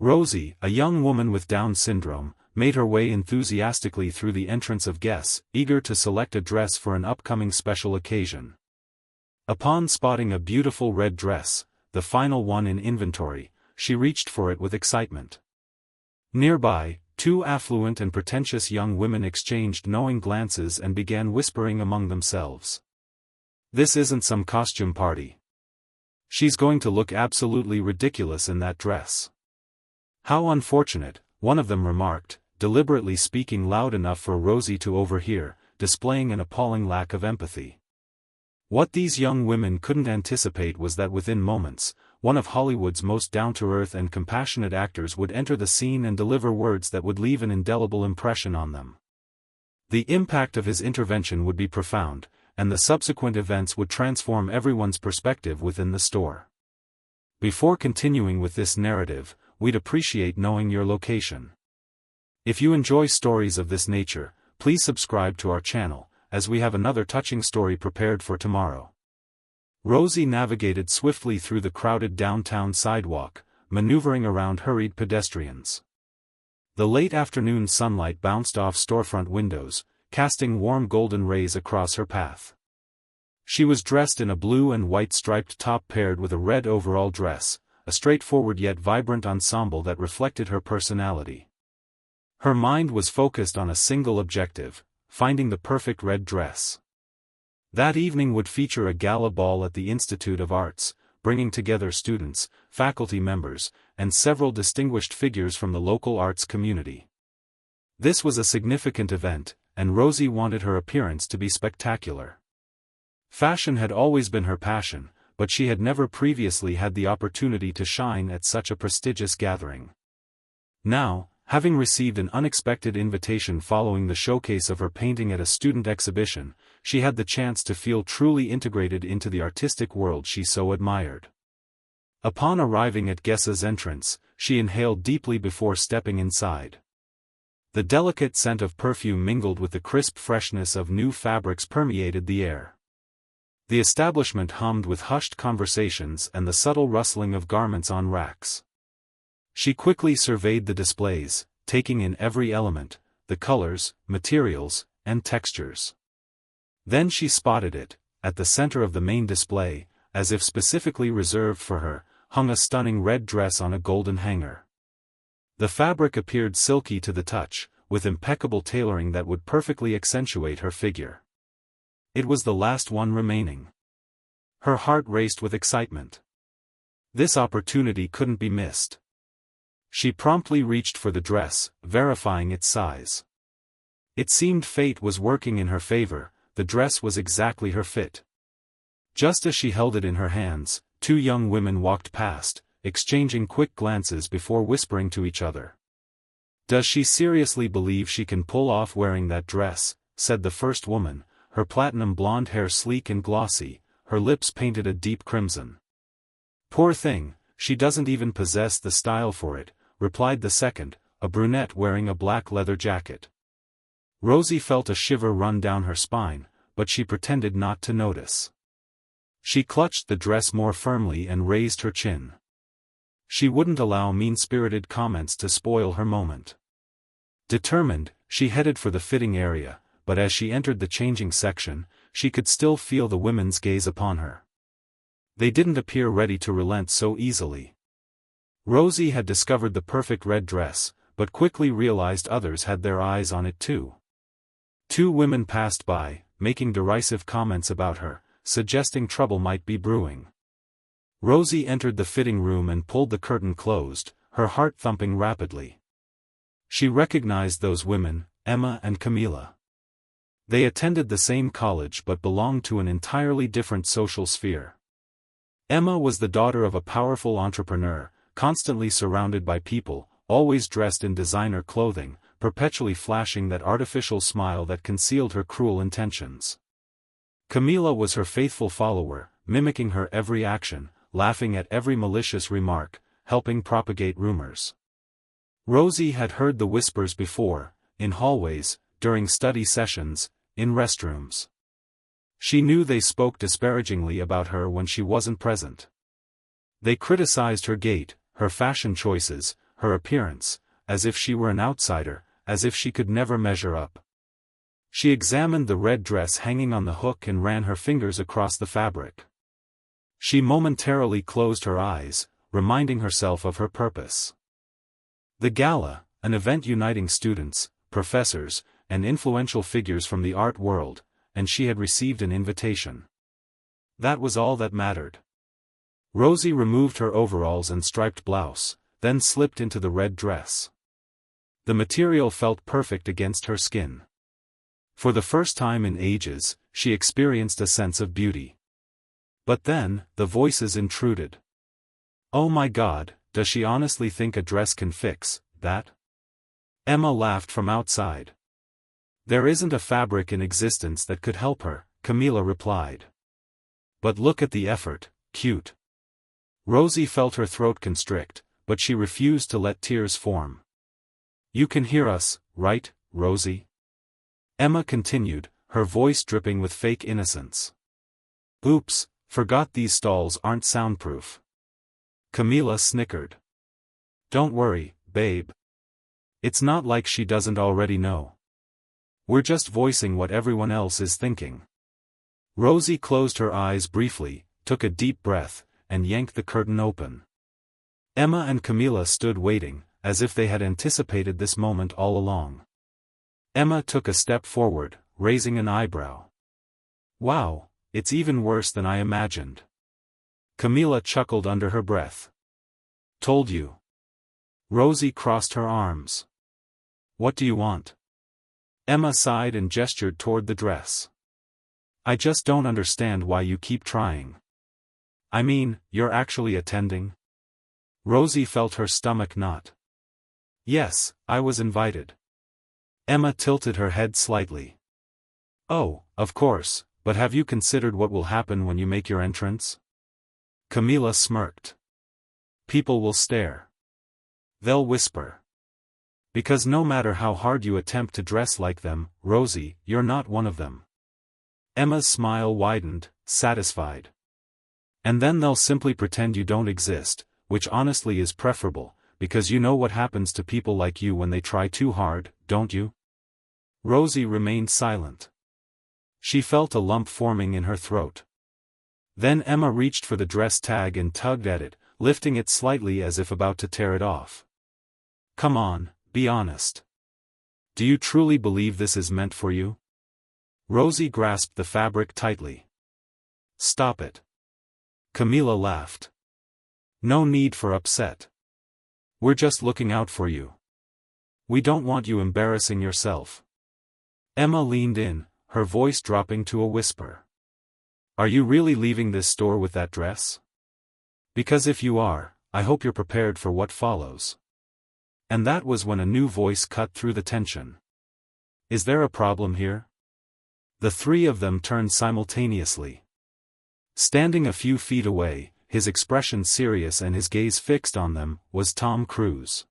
Rosie, a young woman with Down syndrome, made her way enthusiastically through the entrance of guests, eager to select a dress for an upcoming special occasion. Upon spotting a beautiful red dress, the final one in inventory, she reached for it with excitement. Nearby, two affluent and pretentious young women exchanged knowing glances and began whispering among themselves. "This isn't some costume party. She's going to look absolutely ridiculous in that dress." "How unfortunate," one of them remarked, deliberately speaking loud enough for Rosie to overhear, displaying an appalling lack of empathy. What these young women couldn't anticipate was that within moments, one of Hollywood's most down-to-earth and compassionate actors would enter the scene and deliver words that would leave an indelible impression on them. The impact of his intervention would be profound, and the subsequent events would transform everyone's perspective within the store. Before continuing with this narrative, we'd appreciate knowing your location. If you enjoy stories of this nature, please subscribe to our channel, as we have another touching story prepared for tomorrow. Rosie navigated swiftly through the crowded downtown sidewalk, maneuvering around hurried pedestrians. The late afternoon sunlight bounced off storefront windows, casting warm golden rays across her path. She was dressed in a blue and white striped top paired with a red overall dress, a straightforward yet vibrant ensemble that reflected her personality. Her mind was focused on a single objective: finding the perfect red dress. That evening would feature a gala ball at the Institute of Arts, bringing together students, faculty members, and several distinguished figures from the local arts community. This was a significant event, and Rosie wanted her appearance to be spectacular. Fashion had always been her passion, but she had never previously had the opportunity to shine at such a prestigious gathering. Now, having received an unexpected invitation following the showcase of her painting at a student exhibition, she had the chance to feel truly integrated into the artistic world she so admired. Upon arriving at Gessa's entrance, she inhaled deeply before stepping inside. The delicate scent of perfume mingled with the crisp freshness of new fabrics permeated the air. The establishment hummed with hushed conversations and the subtle rustling of garments on racks. She quickly surveyed the displays, taking in every element, the colors, materials, and textures. Then she spotted it, at the center of the main display, as if specifically reserved for her, hung a stunning red dress on a golden hanger. The fabric appeared silky to the touch, with impeccable tailoring that would perfectly accentuate her figure. It was the last one remaining. Her heart raced with excitement. This opportunity couldn't be missed. She promptly reached for the dress, verifying its size. It seemed fate was working in her favor. The dress was exactly her fit. Just as she held it in her hands, two young women walked past, exchanging quick glances before whispering to each other. "Does she seriously believe she can pull off wearing that dress?" said the first woman, her platinum blonde hair sleek and glossy, her lips painted a deep crimson. "Poor thing, she doesn't even possess the style for it," replied the second, a brunette wearing a black leather jacket. Rosie felt a shiver run down her spine, but she pretended not to notice. She clutched the dress more firmly and raised her chin. She wouldn't allow mean-spirited comments to spoil her moment. Determined, she headed for the fitting area, but as she entered the changing section, she could still feel the women's gaze upon her. They didn't appear ready to relent so easily. Rosie had discovered the perfect red dress, but quickly realized others had their eyes on it too. Two women passed by, making derisive comments about her, suggesting trouble might be brewing. Rosie entered the fitting room and pulled the curtain closed, her heart thumping rapidly. She recognized those women, Emma and Camila. They attended the same college but belonged to an entirely different social sphere. Emma was the daughter of a powerful entrepreneur, constantly surrounded by people, always dressed in designer clothing, perpetually flashing that artificial smile that concealed her cruel intentions. Camila was her faithful follower, mimicking her every action, laughing at every malicious remark, helping propagate rumors. Rosie had heard the whispers before, in hallways, during study sessions, in restrooms. She knew they spoke disparagingly about her when she wasn't present. They criticized her gait, her fashion choices, her appearance, as if she were an outsider, as if she could never measure up. She examined the red dress hanging on the hook and ran her fingers across the fabric. She momentarily closed her eyes, reminding herself of her purpose. The gala, an event uniting students, professors, and influential figures from the art world, and she had received an invitation. That was all that mattered. Rosie removed her overalls and striped blouse, then slipped into the red dress. The material felt perfect against her skin. For the first time in ages, she experienced a sense of beauty. But then, the voices intruded. Oh my God, does she honestly think a dress can fix that? Emma laughed from outside. There isn't a fabric in existence that could help her, Camila replied. But look at the effort, cute. Rosie felt her throat constrict, but she refused to let tears form. You can hear us, right, Rosie? Emma continued, her voice dripping with fake innocence. Oops, forgot these stalls aren't soundproof. Camila snickered. Don't worry, babe. It's not like she doesn't already know. We're just voicing what everyone else is thinking. Rosie closed her eyes briefly, took a deep breath, and yanked the curtain open. Emma and Camila stood waiting, as if they had anticipated this moment all along. Emma took a step forward, raising an eyebrow. Wow, it's even worse than I imagined. Camila chuckled under her breath. Told you. Rosie crossed her arms. What do you want? Emma sighed and gestured toward the dress. I just don't understand why you keep trying. I mean, you're actually attending? Rosie felt her stomach knot. Yes, I was invited. Emma tilted her head slightly. Oh, of course, but have you considered what will happen when you make your entrance? Camila smirked. People will stare. They'll whisper. Because no matter how hard you attempt to dress like them, Rosie, you're not one of them. Emma's smile widened, satisfied. And then they'll simply pretend you don't exist, which honestly is preferable, because you know what happens to people like you when they try too hard, don't you? Rosie remained silent. She felt a lump forming in her throat. Then Emma reached for the dress tag and tugged at it, lifting it slightly as if about to tear it off. Come on, be honest. Do you truly believe this is meant for you? Rosie grasped the fabric tightly. Stop it. Camila laughed. No need for upset. We're just looking out for you. We don't want you embarrassing yourself. Emma leaned in, her voice dropping to a whisper. Are you really leaving this store with that dress? Because if you are, I hope you're prepared for what follows. And that was when a new voice cut through the tension. Is there a problem here? The three of them turned simultaneously. Standing a few feet away, his expression serious and his gaze fixed on them, was Tom Cruise.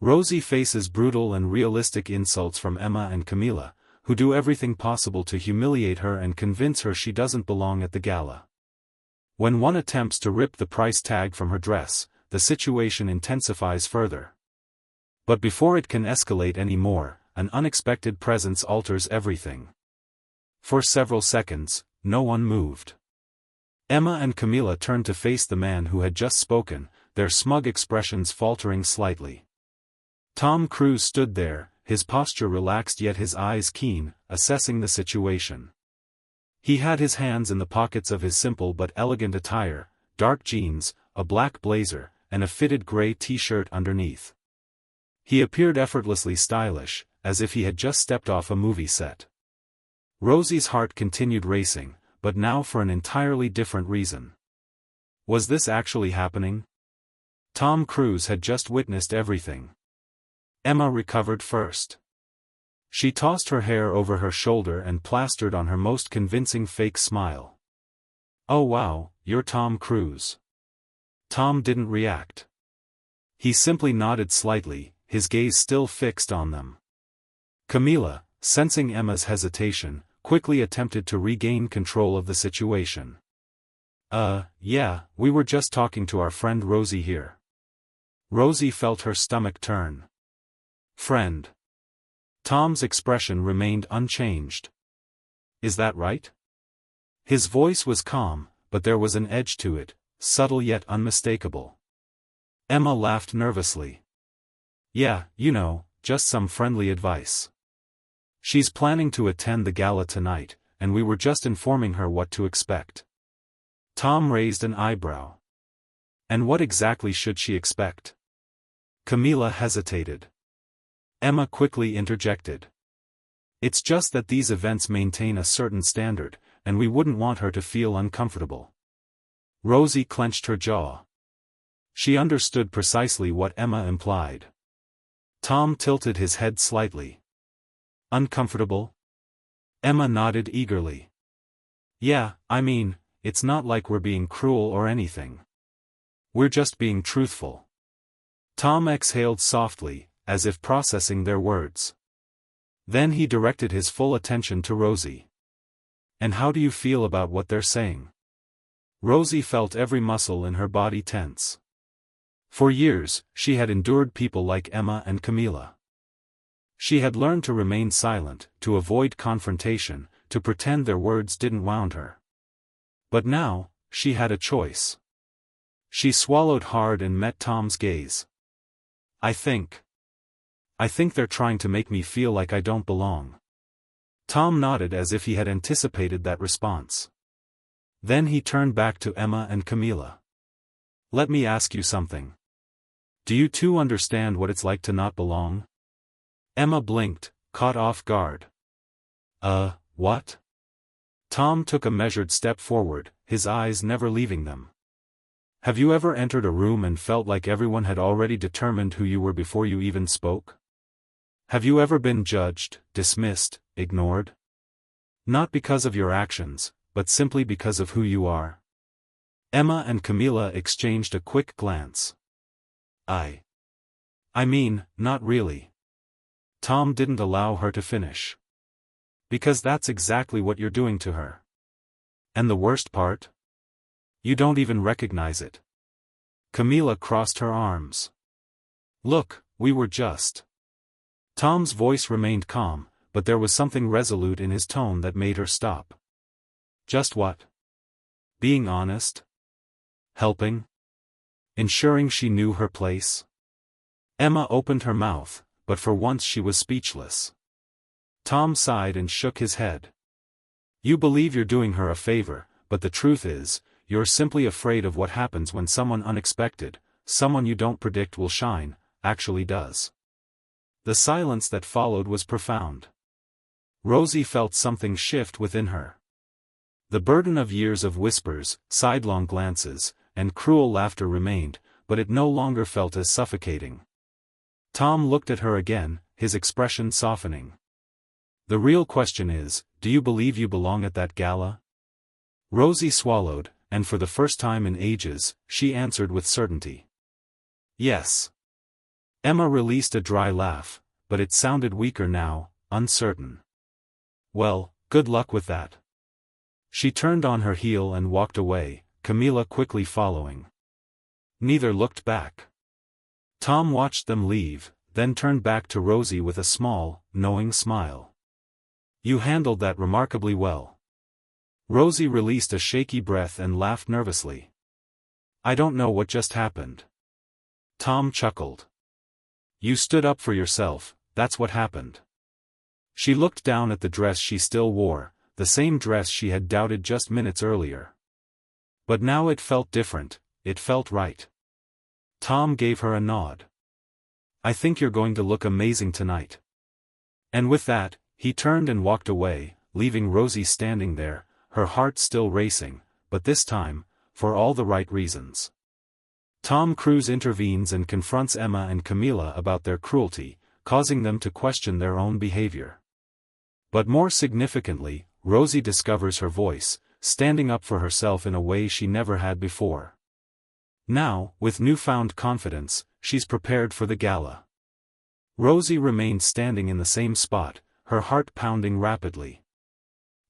Rosie faces brutal and realistic insults from Emma and Camila, who do everything possible to humiliate her and convince her she doesn't belong at the gala. When one attempts to rip the price tag from her dress, the situation intensifies further. But before it can escalate any more, an unexpected presence alters everything. For several seconds, no one moved. Emma and Camila turned to face the man who had just spoken, their smug expressions faltering slightly. Tom Cruise stood there, his posture relaxed yet his eyes keen, assessing the situation. He had his hands in the pockets of his simple but elegant attire, dark jeans, a black blazer, and a fitted gray t-shirt underneath. He appeared effortlessly stylish, as if he had just stepped off a movie set. Rosie's heart continued racing, but now for an entirely different reason. Was this actually happening? Tom Cruise had just witnessed everything. Emma recovered first. She tossed her hair over her shoulder and plastered on her most convincing fake smile. Oh wow, you're Tom Cruise. Tom didn't react. He simply nodded slightly, his gaze still fixed on them. Camila, sensing Emma's hesitation, quickly attempted to regain control of the situation. Yeah, we were just talking to our friend Rosie here. Rosie felt her stomach turn. Friend. Tom's expression remained unchanged. Is that right? His voice was calm, but there was an edge to it, subtle yet unmistakable. Emma laughed nervously. Yeah, just some friendly advice. She's planning to attend the gala tonight, and we were just informing her what to expect. Tom raised an eyebrow. And what exactly should she expect? Camilla hesitated. Emma quickly interjected. It's just that these events maintain a certain standard, and we wouldn't want her to feel uncomfortable. Rosie clenched her jaw. She understood precisely what Emma implied. Tom tilted his head slightly. Uncomfortable? Emma nodded eagerly. Yeah, it's not like we're being cruel or anything. We're just being truthful. Tom exhaled softly, as if processing their words. Then he directed his full attention to Rosie. And how do you feel about what they're saying? Rosie felt every muscle in her body tense. For years, she had endured people like Emma and Camilla. She had learned to remain silent, to avoid confrontation, to pretend their words didn't wound her. But now, she had a choice. She swallowed hard and met Tom's gaze. I think they're trying to make me feel like I don't belong. Tom nodded as if he had anticipated that response. Then he turned back to Emma and Camilla. Let me ask you something. Do you two understand what it's like to not belong? Emma blinked, caught off guard. What? Tom took a measured step forward, his eyes never leaving them. Have you ever entered a room and felt like everyone had already determined who you were before you even spoke? Have you ever been judged, dismissed, ignored? Not because of your actions, but simply because of who you are? Emma and Camilla exchanged a quick glance. Not really. Tom didn't allow her to finish. Because that's exactly what you're doing to her. And the worst part? You don't even recognize it. Camilla crossed her arms. Look, we were just. Tom's voice remained calm, but there was something resolute in his tone that made her stop. Just what? Being honest? Helping? Ensuring she knew her place? Emma opened her mouth, but for once she was speechless. Tom sighed and shook his head. You believe you're doing her a favor, but the truth is, you're simply afraid of what happens when someone unexpected, someone you don't predict will shine, actually does. The silence that followed was profound. Rosie felt something shift within her. The burden of years of whispers, sidelong glances, and cruel laughter remained, but it no longer felt as suffocating. Tom looked at her again, his expression softening. The real question is, do you believe you belong at that gala? Rosie swallowed, and for the first time in ages, she answered with certainty. Yes. Emma released a dry laugh, but it sounded weaker now, uncertain. Well, good luck with that. She turned on her heel and walked away, Camilla quickly following. Neither looked back. Tom watched them leave, then turned back to Rosie with a small, knowing smile. You handled that remarkably well. Rosie released a shaky breath and laughed nervously. I don't know what just happened. Tom chuckled. You stood up for yourself, that's what happened. She looked down at the dress she still wore, the same dress she had doubted just minutes earlier. But now it felt different, it felt right. Tom gave her a nod. I think you're going to look amazing tonight. And with that, he turned and walked away, leaving Rosie standing there, her heart still racing, but this time, for all the right reasons. Tom Cruise intervenes and confronts Emma and Camilla about their cruelty, causing them to question their own behavior. But more significantly, Rosie discovers her voice, standing up for herself in a way she never had before. Now, with newfound confidence, she's prepared for the gala. Rosie remained standing in the same spot, her heart pounding rapidly.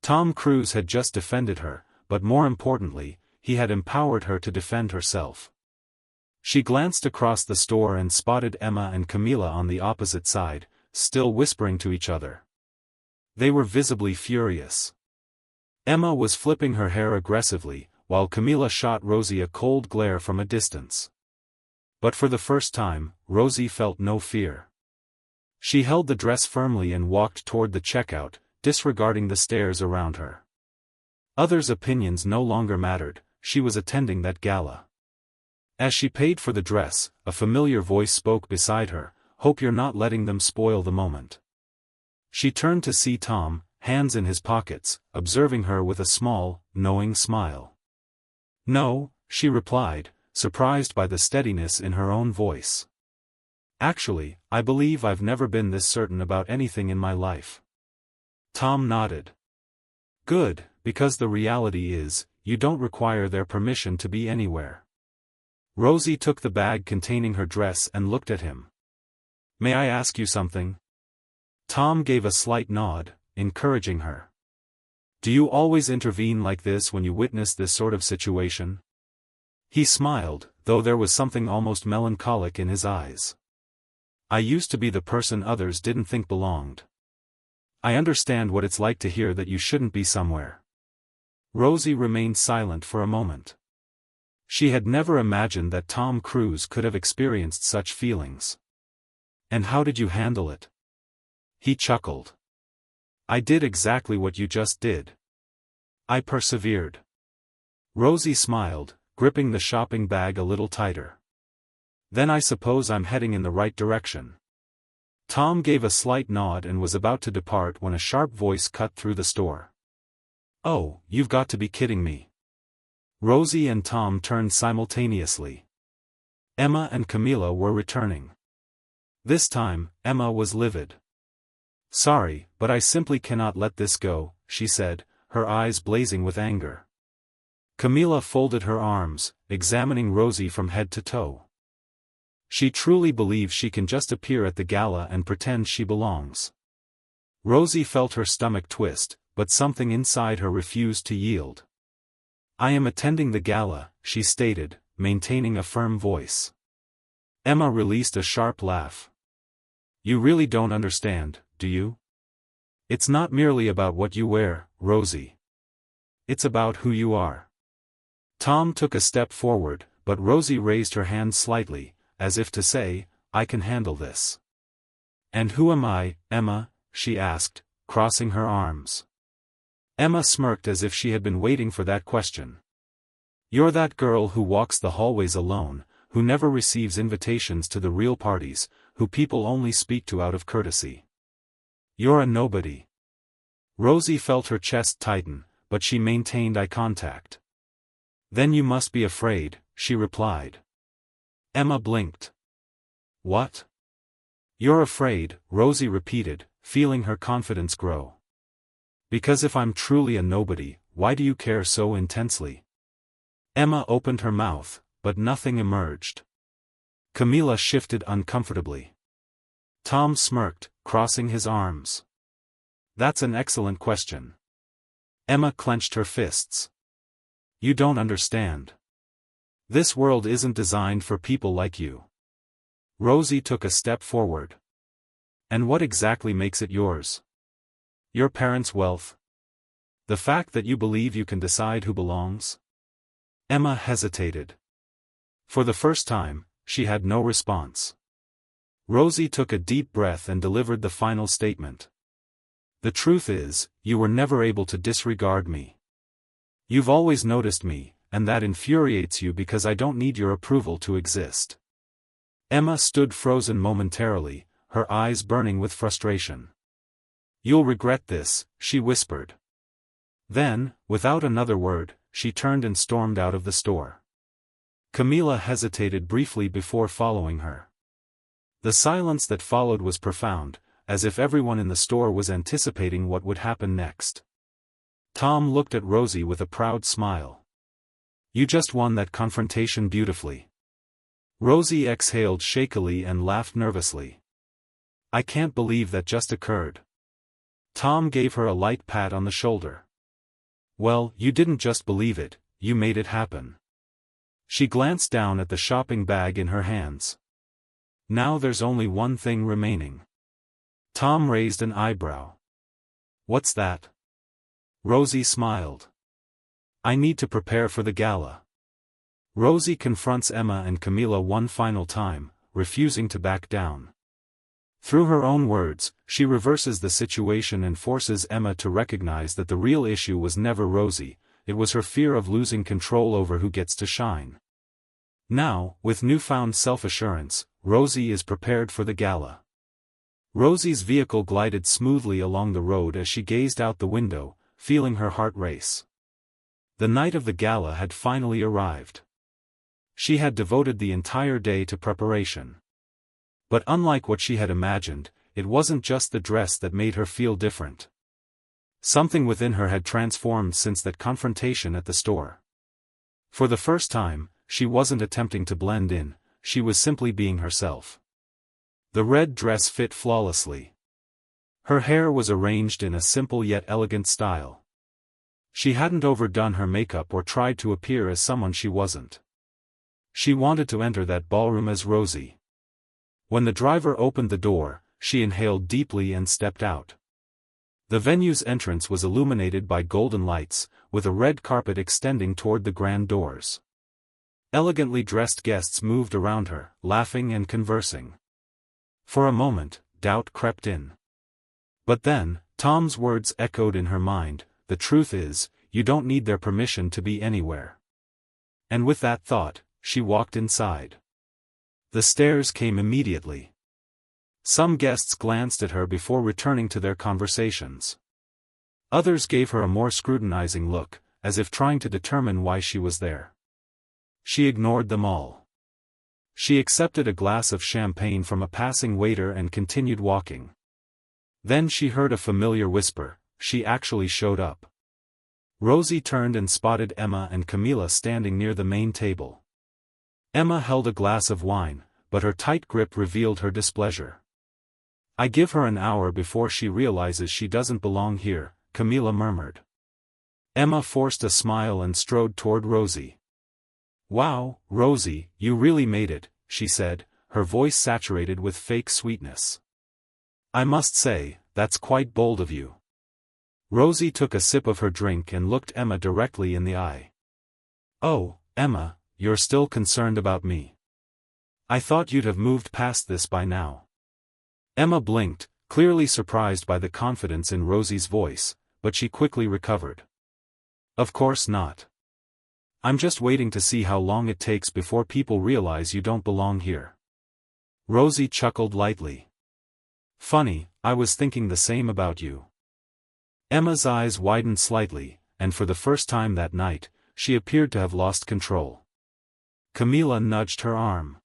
Tom Cruise had just defended her, but more importantly, he had empowered her to defend herself. She glanced across the store and spotted Emma and Camila on the opposite side, still whispering to each other. They were visibly furious. Emma was flipping her hair aggressively, while Camila shot Rosie a cold glare from a distance. But for the first time, Rosie felt no fear. She held the dress firmly and walked toward the checkout, disregarding the stares around her. Others' opinions no longer mattered, she was attending that gala. As she paid for the dress, a familiar voice spoke beside her, "Hope you're not letting them spoil the moment." She turned to see Tom, hands in his pockets, observing her with a small, knowing smile. "No," she replied, surprised by the steadiness in her own voice. "Actually, I believe I've never been this certain about anything in my life." Tom nodded. "Good, because the reality is, you don't require their permission to be anywhere." Rosie took the bag containing her dress and looked at him. "May I ask you something?" Tom gave a slight nod, encouraging her. "Do you always intervene like this when you witness this sort of situation?" He smiled, though there was something almost melancholic in his eyes. "I used to be the person others didn't think belonged. I understand what it's like to hear that you shouldn't be somewhere." Rosie remained silent for a moment. She had never imagined that Tom Cruise could have experienced such feelings. "And how did you handle it?" He chuckled. "I did exactly what you just did. I persevered." Rosie smiled, gripping the shopping bag a little tighter. "Then I suppose I'm heading in the right direction." Tom gave a slight nod and was about to depart when a sharp voice cut through the store. "Oh, you've got to be kidding me." Rosie and Tom turned simultaneously. Emma and Camila were returning. This time, Emma was livid. "Sorry, but I simply cannot let this go," she said, her eyes blazing with anger. Camila folded her arms, examining Rosie from head to toe. She truly believes she can just appear at the gala and pretend she belongs. Rosie felt her stomach twist, but something inside her refused to yield. "I am attending the gala," she stated, maintaining a firm voice. Emma released a sharp laugh. "You really don't understand, do you? It's not merely about what you wear, Rosie. It's about who you are." Tom took a step forward, but Rosie raised her hand slightly, as if to say, "I can handle this." "And who am I, Emma?" she asked, crossing her arms. Emma smirked as if she had been waiting for that question. "You're that girl who walks the hallways alone, who never receives invitations to the real parties, who people only speak to out of courtesy. You're a nobody." Rosie felt her chest tighten, but she maintained eye contact. "Then you must be afraid," she replied. Emma blinked. "What?" "You're afraid," Rosie repeated, feeling her confidence grow. "Because if I'm truly a nobody, why do you care so intensely?" Emma opened her mouth, but nothing emerged. Camila shifted uncomfortably. Tom smirked, crossing his arms. "That's an excellent question." Emma clenched her fists. "You don't understand. This world isn't designed for people like you." Rosie took a step forward. "And what exactly makes it yours? Your parents' wealth? The fact that you believe you can decide who belongs?" Emma hesitated. For the first time, she had no response. Rosie took a deep breath and delivered the final statement. "The truth is, you were never able to disregard me. You've always noticed me, and that infuriates you because I don't need your approval to exist." Emma stood frozen momentarily, her eyes burning with frustration. "You'll regret this," she whispered. Then, without another word, she turned and stormed out of the store. Camila hesitated briefly before following her. The silence that followed was profound, as if everyone in the store was anticipating what would happen next. Tom looked at Rosie with a proud smile. "You just won that confrontation beautifully." Rosie exhaled shakily and laughed nervously. "I can't believe that just occurred." Tom gave her a light pat on the shoulder. "Well, you didn't just believe it, you made it happen." She glanced down at the shopping bag in her hands. Now there's only one thing remaining. Tom raised an eyebrow. What's that? Rosie smiled. I need to prepare for the gala. Rosie confronts Emma and Camilla one final time, refusing to back down. Through her own words, she reverses the situation and forces Emma to recognize that the real issue was never Rosie, it was her fear of losing control over who gets to shine. Now, with newfound self-assurance, Rosie is prepared for the gala. Rosie's vehicle glided smoothly along the road as she gazed out the window, feeling her heart race. The night of the gala had finally arrived. She had devoted the entire day to preparation. But unlike what she had imagined, it wasn't just the dress that made her feel different. Something within her had transformed since that confrontation at the store. For the first time, she wasn't attempting to blend in, she was simply being herself. The red dress fit flawlessly. Her hair was arranged in a simple yet elegant style. She hadn't overdone her makeup or tried to appear as someone she wasn't. She wanted to enter that ballroom as Rosie. When the driver opened the door, she inhaled deeply and stepped out. The venue's entrance was illuminated by golden lights, with a red carpet extending toward the grand doors. Elegantly dressed guests moved around her, laughing and conversing. For a moment, doubt crept in. But then, Tom's words echoed in her mind, the truth is, you don't need their permission to be anywhere. And with that thought, she walked inside. The stares came immediately. Some guests glanced at her before returning to their conversations. Others gave her a more scrutinizing look, as if trying to determine why she was there. She ignored them all. She accepted a glass of champagne from a passing waiter and continued walking. Then she heard a familiar whisper, she actually showed up. Rosie turned and spotted Emma and Camilla standing near the main table. Emma held a glass of wine, but her tight grip revealed her displeasure. I give her an hour before she realizes she doesn't belong here, Camilla murmured. Emma forced a smile and strode toward Rosie. Wow, Rosie, you really made it, she said, her voice saturated with fake sweetness. I must say, that's quite bold of you. Rosie took a sip of her drink and looked Emma directly in the eye. Oh, Emma, you're still concerned about me. I thought you'd have moved past this by now. Emma blinked, clearly surprised by the confidence in Rosie's voice, but she quickly recovered. Of course not. I'm just waiting to see how long it takes before people realize you don't belong here. Rosie chuckled lightly. Funny, I was thinking the same about you. Emma's eyes widened slightly, and for the first time that night, she appeared to have lost control. Camilla nudged her arm.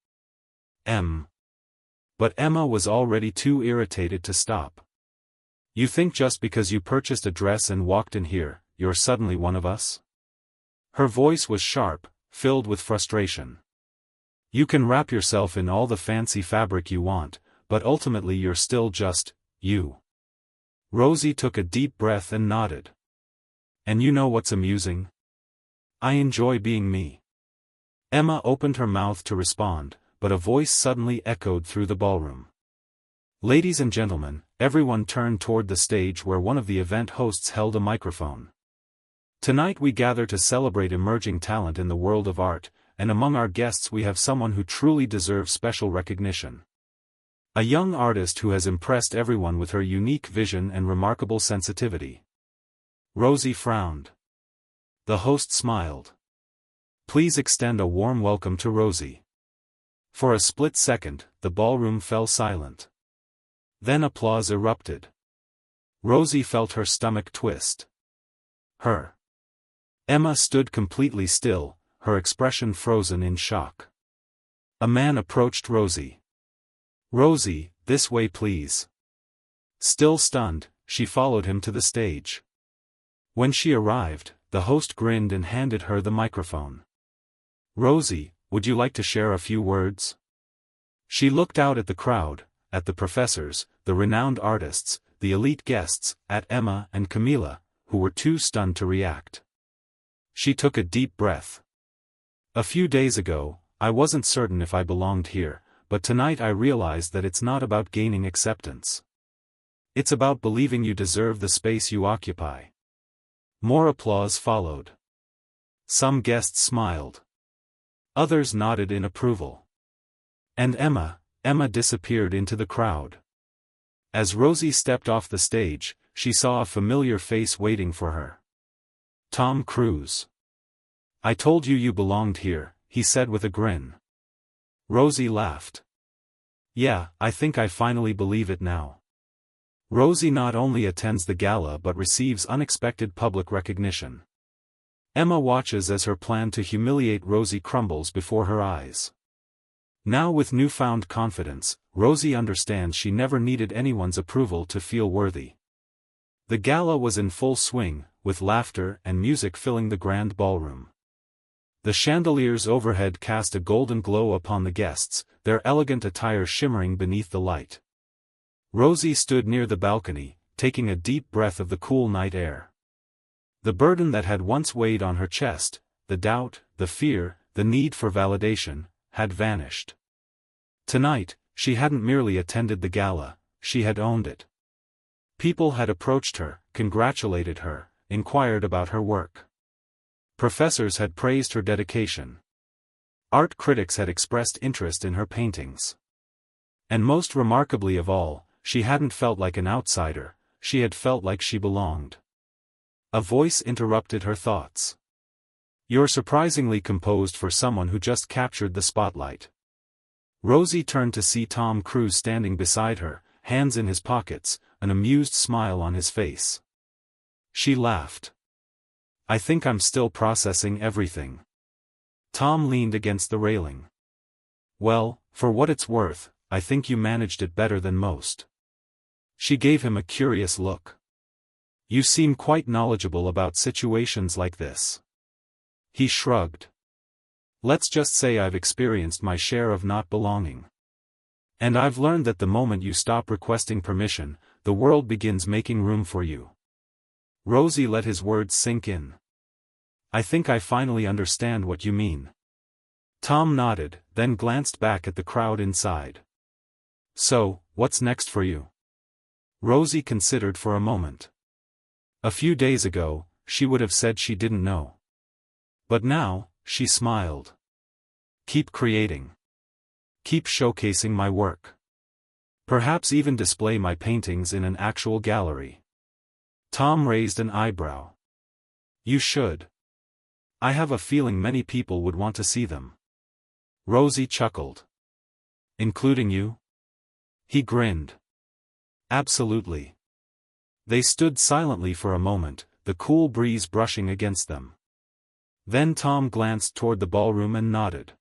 But Emma was already too irritated to stop. You think just because you purchased a dress and walked in here, you're suddenly one of us? Her voice was sharp, filled with frustration. You can wrap yourself in all the fancy fabric you want, but ultimately you're still just, you. Rosie took a deep breath and nodded. And you know what's amusing? I enjoy being me. Emma opened her mouth to respond, but a voice suddenly echoed through the ballroom. Ladies and gentlemen, everyone turned toward the stage where one of the event hosts held a microphone. Tonight we gather to celebrate emerging talent in the world of art, and among our guests we have someone who truly deserves special recognition. A young artist who has impressed everyone with her unique vision and remarkable sensitivity. Rosie frowned. The host smiled. Please extend a warm welcome to Rosie. For a split second, the ballroom fell silent. Then applause erupted. Rosie felt her stomach twist. Emma stood completely still, her expression frozen in shock. A man approached Rosie. Rosie, this way please. Still stunned, she followed him to the stage. When she arrived, the host grinned and handed her the microphone. Rosie, would you like to share a few words? She looked out at the crowd, at the professors, the renowned artists, the elite guests, at Emma and Camilla, who were too stunned to react. She took a deep breath. A few days ago, I wasn't certain if I belonged here, but tonight I realized that it's not about gaining acceptance. It's about believing you deserve the space you occupy. More applause followed. Some guests smiled. Others nodded in approval. And Emma disappeared into the crowd. As Rosie stepped off the stage, she saw a familiar face waiting for her. Tom Cruise. "I told you you belonged here," he said with a grin. Rosie laughed. "Yeah, I think I finally believe it now." Rosie not only attends the gala but receives unexpected public recognition. Emma watches as her plan to humiliate Rosie crumbles before her eyes. Now with newfound confidence, Rosie understands she never needed anyone's approval to feel worthy. The gala was in full swing, with laughter and music filling the grand ballroom. The chandeliers overhead cast a golden glow upon the guests, their elegant attire shimmering beneath the light. Rosie stood near the balcony, taking a deep breath of the cool night air. The burden that had once weighed on her chest, the doubt, the fear, the need for validation, had vanished. Tonight, she hadn't merely attended the gala, she had owned it. People had approached her, congratulated her, inquired about her work. Professors had praised her dedication. Art critics had expressed interest in her paintings. And most remarkably of all, she hadn't felt like an outsider, she had felt like she belonged. A voice interrupted her thoughts. "You're surprisingly composed for someone who just captured the spotlight." Rosie turned to see Tom Cruise standing beside her, hands in his pockets, an amused smile on his face. She laughed. "I think I'm still processing everything." Tom leaned against the railing. "Well, for what it's worth, I think you managed it better than most." She gave him a curious look. "You seem quite knowledgeable about situations like this." He shrugged. "Let's just say I've experienced my share of not belonging. And I've learned that the moment you stop requesting permission, the world begins making room for you." Rosie let his words sink in. "I think I finally understand what you mean." Tom nodded, then glanced back at the crowd inside. "So, what's next for you?" Rosie considered for a moment. A few days ago, she would have said she didn't know. But now, she smiled. "Keep creating. Keep showcasing my work. Perhaps even display my paintings in an actual gallery." Tom raised an eyebrow. "You should. I have a feeling many people would want to see them." Rosie chuckled. "Including you?" He grinned. "Absolutely." They stood silently for a moment, the cool breeze brushing against them. Then Tom glanced toward the ballroom and nodded.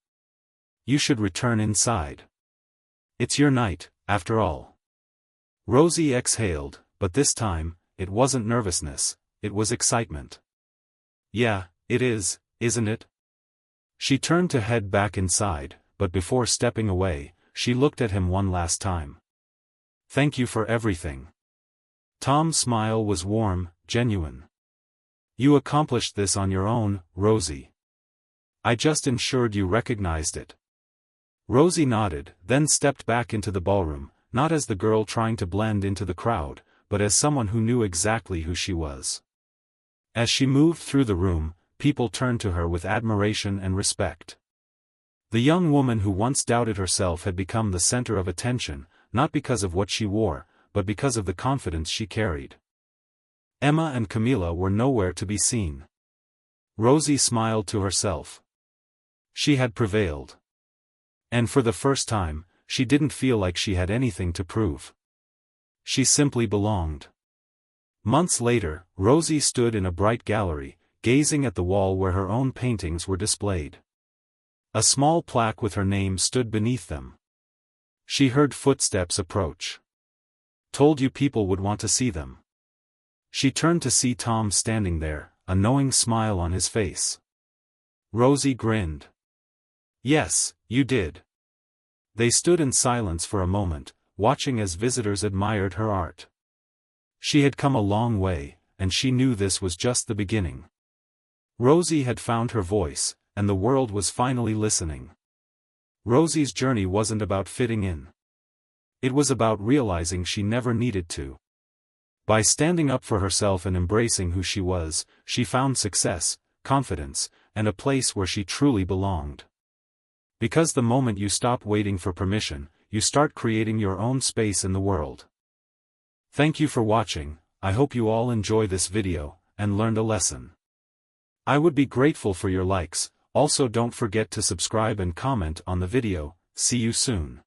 "You should return inside. It's your night, after all." Rosie exhaled, but this time, it wasn't nervousness, it was excitement. "Yeah, it is, isn't it?" She turned to head back inside, but before stepping away, she looked at him one last time. "Thank you for everything." Tom's smile was warm, genuine. "You accomplished this on your own, Rosie. I just ensured you recognized it." Rosie nodded, then stepped back into the ballroom, not as the girl trying to blend into the crowd, but as someone who knew exactly who she was. As she moved through the room, people turned to her with admiration and respect. The young woman who once doubted herself had become the center of attention, not because of what she wore, but because of the confidence she carried. Emma and Camilla were nowhere to be seen. Rosie smiled to herself. She had prevailed. And for the first time, she didn't feel like she had anything to prove. She simply belonged. Months later, Rosie stood in a bright gallery, gazing at the wall where her own paintings were displayed. A small plaque with her name stood beneath them. She heard footsteps approach. "Told you people would want to see them." She turned to see Tom standing there, a knowing smile on his face. Rosie grinned. "Yes, you did." They stood in silence for a moment, watching as visitors admired her art. She had come a long way, and she knew this was just the beginning. Rosie had found her voice, and the world was finally listening. Rosie's journey wasn't about fitting in. It was about realizing she never needed to. By standing up for herself and embracing who she was, she found success, confidence, and a place where she truly belonged. Because the moment you stop waiting for permission, you start creating your own space in the world. Thank you for watching. I hope you all enjoy this video, and learned a lesson. I would be grateful for your likes. Also don't forget to subscribe and comment on the video. See you soon.